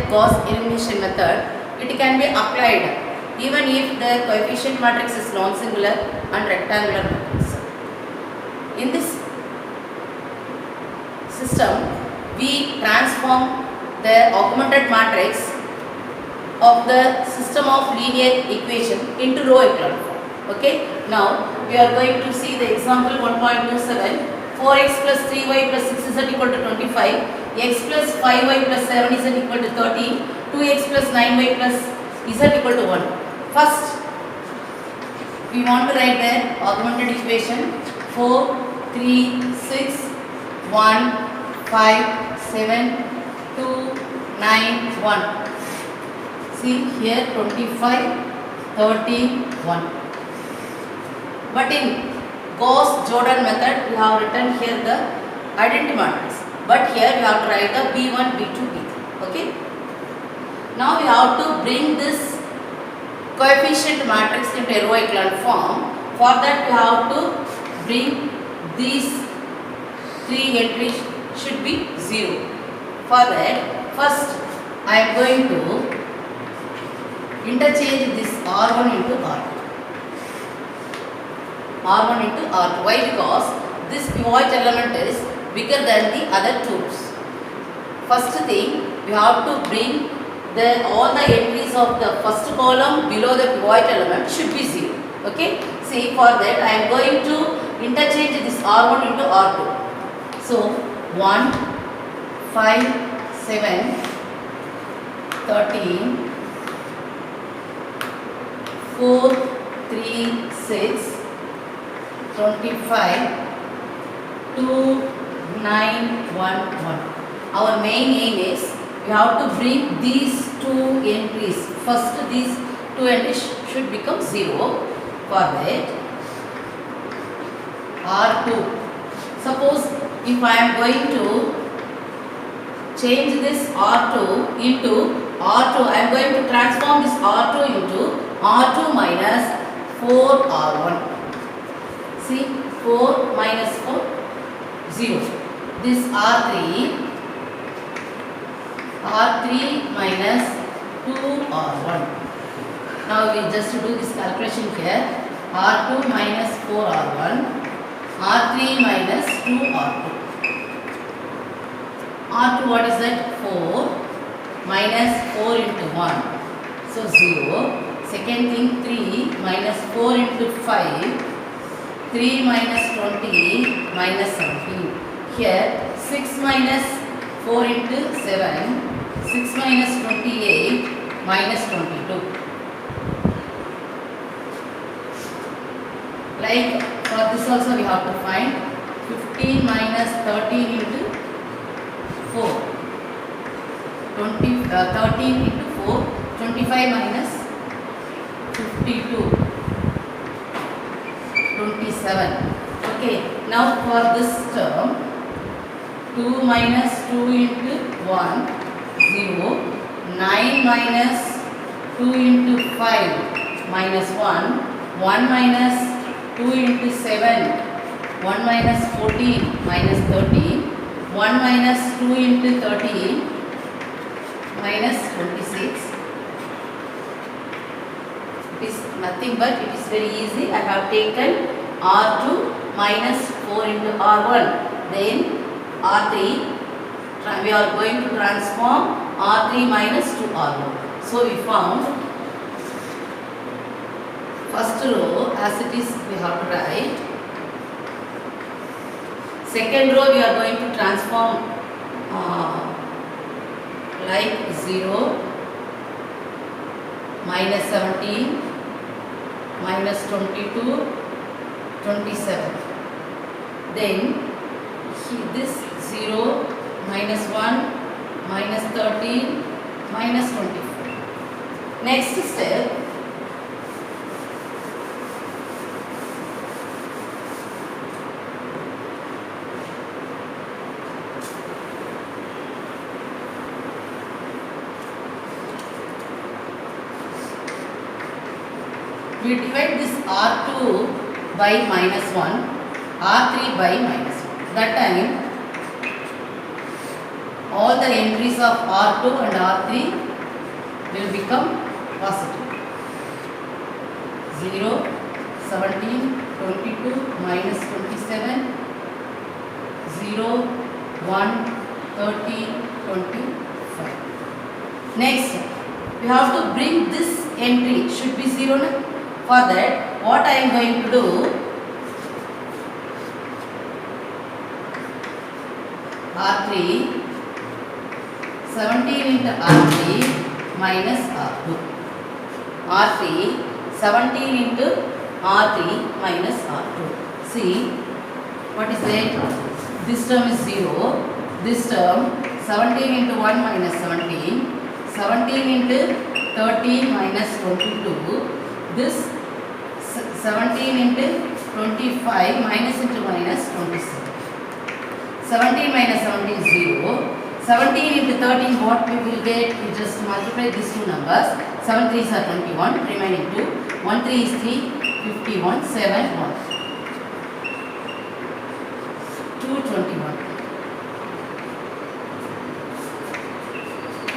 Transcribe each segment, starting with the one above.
Gauss elimination method, it can be applied even if the coefficient matrix is non-singular and rectangular matrix. In this system, we transform the augmented matrix of the system of linear equation into row echelon form. Okay. Now we are going to see the example 1.27. 4x plus 3y plus 6z equal to 25. X plus 5y plus 7z equal to 13. 2x plus 9y plus z equal to 1. First, we want to write the augmented equation 4, 3, 6, 1, 5, 7, 2, 9, 1. See here 25, 13, 1. But in Gauss-Jordan method, we have written here the identity matrix. But here we have to write the B1, B2, B3. Okay. Now we have to bring this coefficient matrix into a row echelon form. For that we have to bring these three entries should be 0. For that, first I am going to interchange this R1 into R2. R1 into R2. Why? Because this pivot element is bigger than the other tubes. First thing, we have to bring all the entries of the first column below the pivot element should be 0. Okay. See, for that I am going to interchange this R1 into R2. So 1, 5, 7, 13, 4, 3, 6, 25, 2, 9, 1, 1. Our main aim is we have to bring these two entries. First these two entries should become 0. For that R2. Suppose if I am going to change this R2 into R2, I am going to transform this R2 into R2 minus 4R1. See, 4 minus 4, 0. This R3 minus 2R1. Now we just do this calculation here. R2 minus 4R1, R3 minus 2R2. R2 what is that? 4 minus 4 into 1. So 0. Second thing 3 minus 4 into 5. 3 minus 20 minus 17. Here 6 minus 4 into 7. 6 minus 28 minus 22. Like for this also we have to find 15 minus 13 into 4. 13 into 4. 25 minus 52. 27. Okay. Now for this term 2 minus 2 into 1. 0. 9 minus 2 into 5 minus 1. 1 minus 2 into 7, 1 minus 14 minus 13, 1 minus 2 into 13 minus 26. It is nothing but it is very easy. I have taken R2 minus 4 into R1. Then R3, we are going to transform R3 minus 2 R1. So we found first row as it is we have to write. Second row we are going to transform like 0, minus 17, minus 22, 27. Then this 0, minus 1, minus 13, minus 24. Next step, we divide this R2 by minus 1, R3 by minus 1. That time all the entries of R2 and R3 will become positive. 0, 17, 22, minus 27, 0, 1, 30, 25. Next, we have to bring this entry, should be 0 now. For that, what I am going to do, R3, 17 into R3 minus R2. R3, 17 into R3 minus R2. See, what is that? This term is 0. This term, 17 into 1 minus 17. 17 into 13 minus 22. This 17 into 25 minus into minus 27. 17 minus 17 is 0. 17 into 13, what we will get? We just multiply these two numbers. 7 3s are 21, remaining 2. 1 3 is 3, 51, 7, 1. 221.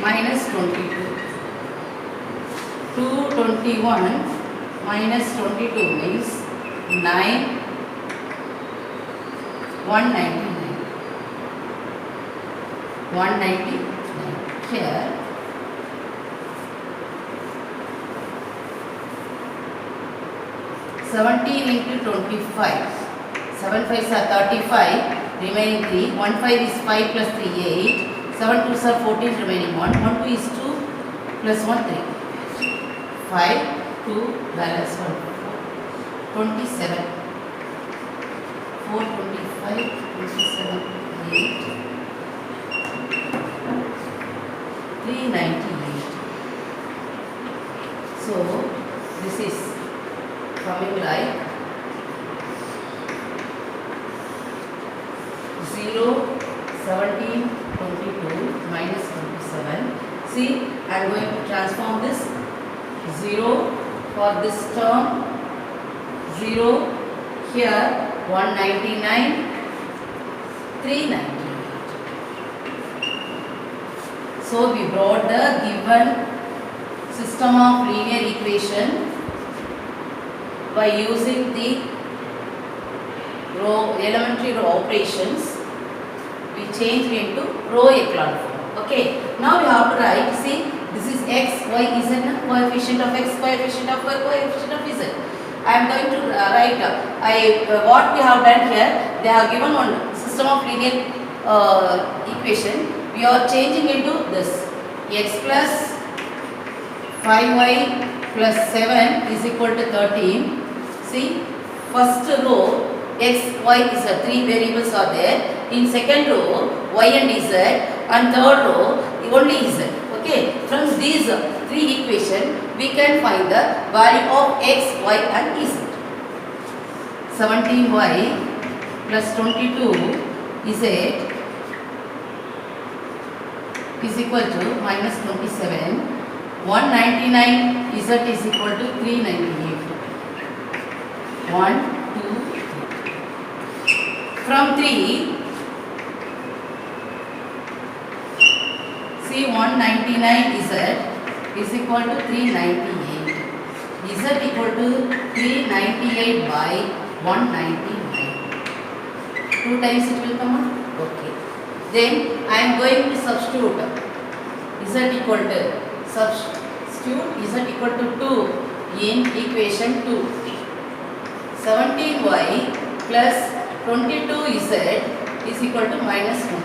Minus 22. 221 minus 22 means 9, 199. 199. Here, (17 into 25). 7 5s are 35, remaining 3. 1 5 is 5 plus 3, 8. 7 2s are 14, remaining 1. 1 2 is 2 plus 1 3. 5, 2, balance 1, 4. 27. 4, 25, 27, 8. 398. So, this is coming like 0, 17, 22 minus 27. See, I am going to transform this 0 for this term, 0 here, 199, 398. So we brought the given system of linear equation by using the elementary row operations. We changed into row echelon form. Okay. Now we have to write. See, this is x, y, z, coefficient of x, coefficient of y, coefficient of z. I am going to write. What we have done here, they have given one system of linear equation. We are changing into this x plus 5y plus 7 is equal to 13. See, first row x, y, z, 3 variables are there. In second row y and z, and third row only z. Okay, from these 3 equations we can find the value of x, y and z. 17y plus 22 z is equal to minus 27. 199 z is equal to 398. 1, 2, 3. From 3, see, 199 z is equal to 398. Z equal to 398 by 199. 2 times it will come out. Okay. Then I am going to substitute z equal to to 2 in equation 2. 17y plus 22z is equal to minus 27.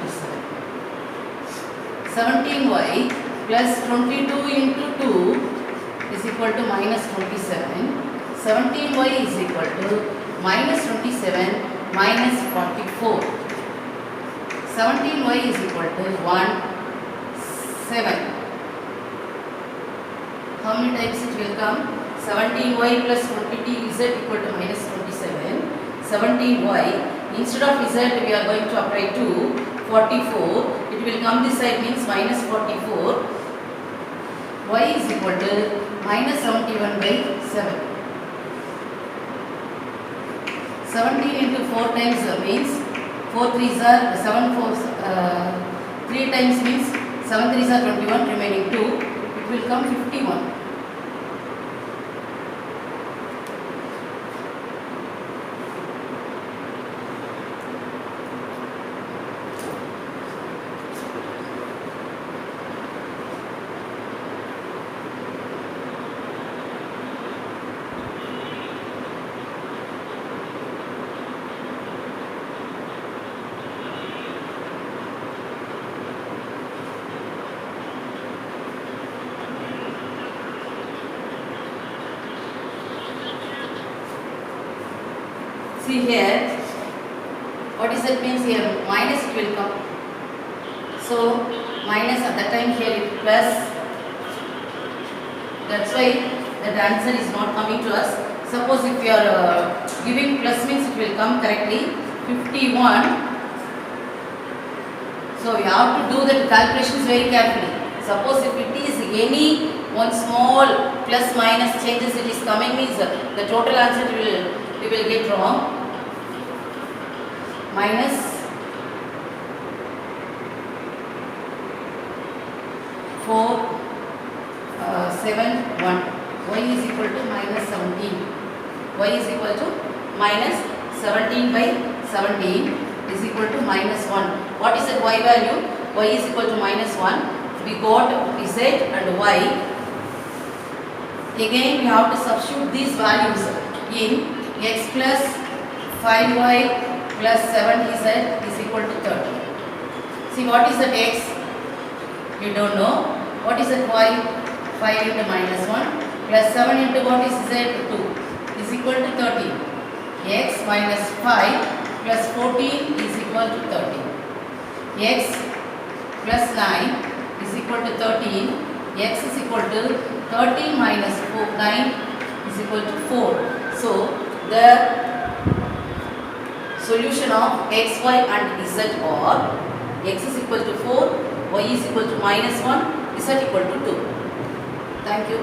17y plus 22 into 2 is equal to minus 27. 17y is equal to minus 27 minus 44. 17y is equal to 1, 7. How many times it will come? 17y plus 20z equal to minus 27. 17y, instead of z we are going to apply 2. 44, it will come this side, means minus 44. Y is equal to minus 71 by 7. 17 into 4 times means 4 3s are 7 4s 3 times means 7 3s are 21, remaining 2. It will come 51. See here, what is that means here? Minus it will come. So minus at that time here it plus. That's why that answer is not coming to us. Suppose if you are giving plus means it will come correctly. 51. So you have to do the calculations very carefully. Suppose if it is any one small plus minus changes it is coming means the total answer you will get wrong. Minus 4 7 1. Y is equal to minus 17. Y is equal to minus 17 by 17 is equal to minus 1. What is the y value? Y is equal to minus 1. We got z and y. Again we have to substitute these values in x plus 5y plus 7z is equal to 30. See what is that x? You don't know. What is that y? 5 into minus 1 plus 7 into what is z? 2 is equal to 30. X minus 5 plus 14 is equal to 30. X plus 9 is equal to 13. X is equal to 13 minus 9 is equal to 4. So the solution of x, y and z are x is equal to 4, y is equal to minus 1, z equal to 2. Thank you.